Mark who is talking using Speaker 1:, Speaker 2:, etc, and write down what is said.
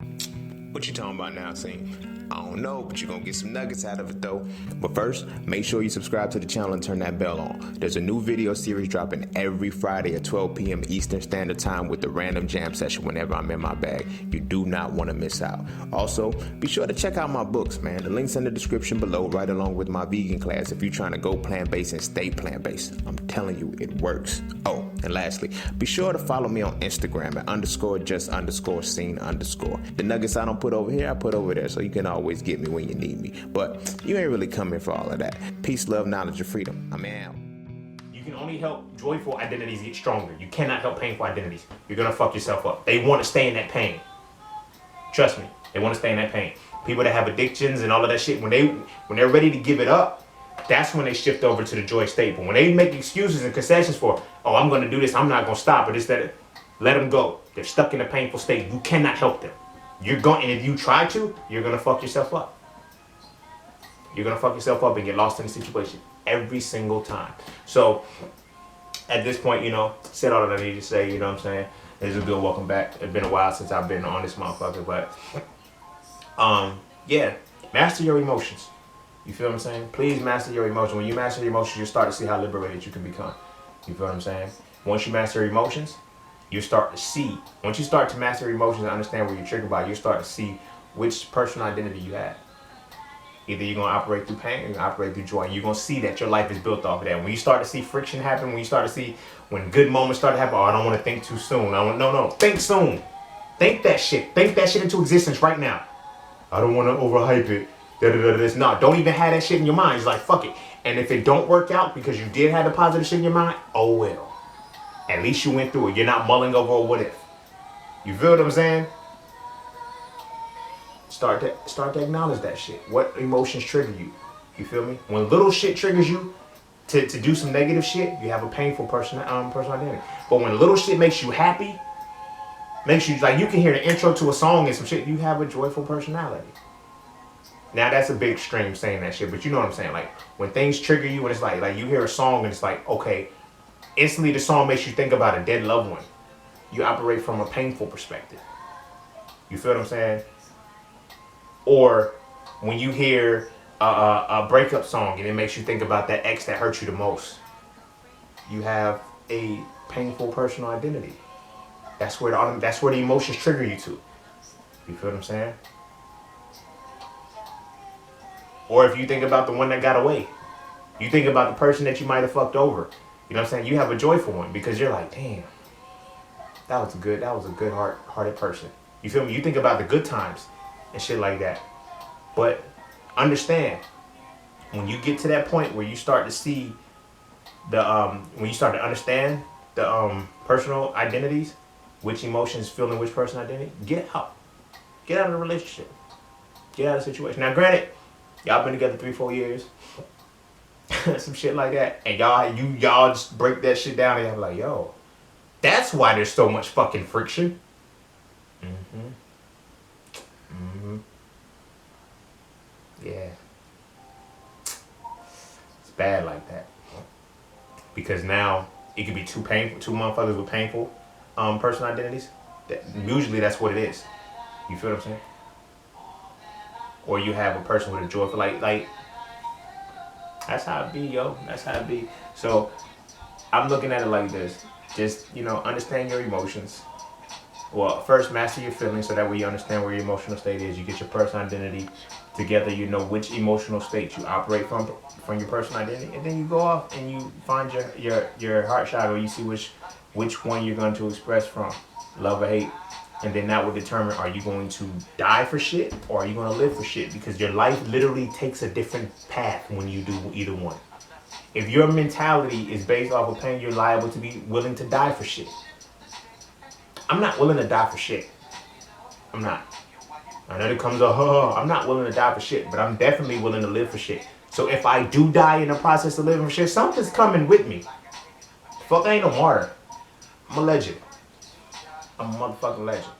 Speaker 1: What you talking about now, Scene? I don't know, but you're gonna get some nuggets out of it though. But first, make sure you subscribe to the channel and turn that bell on. There's a new video series dropping every Friday at 12 p.m. Eastern Standard Time with the random jam session whenever I'm in my bag. You do not want to miss out. Also, be sure to check out my books, man. The link's in the description below, right along with my vegan class if you're trying to go plant-based and stay plant-based. I'm telling you, it works. Oh, and lastly, be sure to follow me on Instagram at _just_scene_. The nuggets I don't put over here, I put over there, so you can always get me when you need me. But you ain't really coming for all of that. Peace, love, knowledge, and freedom. I'm out.
Speaker 2: You can only help joyful identities get stronger. You cannot help painful identities. You're gonna fuck yourself up. They want to stay in that pain. Trust me, they want to stay in that pain. People that have addictions and all of that shit, when they're ready to give it up, that's when they shift over to the joy state. But when they make excuses and concessions for, oh, I'm gonna do this, I'm not gonna stop, or this, that, let them go. They're stuck in a painful state. You cannot help them. You're going, and if you try to, you're gonna fuck yourself up. You're gonna fuck yourself up and get lost in the situation every single time. So at this point, said all that I need to say. You know what I'm saying? It's a good welcome back. It's been a while since I've been on this motherfucker, but yeah, master your emotions. You feel what I'm saying? Please master your emotions. When you master your emotions, you start to see how liberated you can become. You feel what I'm saying? Once you master your emotions, you start to see. Once you start to master your emotions and understand where you're triggered by, you start to see which personal identity you have. Either you're going to operate through pain or you're going to operate through joy. And you're going to see that your life is built off of that. When you start to see friction happen, when you start to see when good moments start to happen, oh, I don't want to think too soon. No. Think soon. Think that shit. Think that shit into existence right now. I don't want to overhype it. This. No, don't even have that shit in your mind. It's like, fuck it. And if it don't work out because you did have the positive shit in your mind, oh well. At least you went through it. You're not mulling over a what if. You feel what I'm saying? Start to acknowledge that shit. What emotions trigger you? You feel me? When little shit triggers you to do some negative shit, you have a painful personal identity. But when little shit makes you happy, makes you like you can hear the intro to a song and some shit, you have a joyful personality. Now that's a big extreme saying that shit, but you know what I'm saying? Like when things trigger you and it's like you hear a song and it's like, okay, instantly the song makes you think about a dead loved one. You operate from a painful perspective. You feel what I'm saying? Or when you hear a breakup song and it makes you think about that ex that hurt you the most, you have a painful personal identity. That's where the emotions trigger you to. You feel what I'm saying? Or if you think about the one that got away, you think about the person that you might have fucked over. You know what I'm saying? You have a joyful one because you're like, damn, that was a good hearted person. You feel me? You think about the good times and shit like that. But understand, when you get to that point where you start to see when you start to understand the personal identities, which emotions fill in which personal identity, get out. Get out of the relationship. Get out of the situation. Now granted, y'all been together 3-4 years. Some shit like that. And y'all just break that shit down and y'all be like, yo, that's why there's so much fucking friction. Yeah. It's bad like that. Because now it could be two motherfuckers with painful personal identities. Usually that's what it is. You feel what I'm saying? Or you have a person with a joyful like that's how it be, yo. That's how it be. So I'm looking at it like this. Just, understand your emotions. Well, first master your feelings so that way you understand where your emotional state is. You get your personal identity together. You know which emotional state you operate from your personal identity, and then you go off and you find your heart chakra. You see which one you're going to express from, love or hate, and then that will determine, are you going to die for shit or are you going to live for shit? Because your life literally takes a different path when you do either one. If your mentality is based off of pain, you're liable to be willing to die for shit. I'm not willing to die for shit. I'm not. I know it comes up, I'm not willing to die for shit, but I'm definitely willing to live for shit. So if I do die in the process of living for shit, something's coming with me. Fuck, I ain't no martyr. I'm a legend. I'm a motherfucking legend.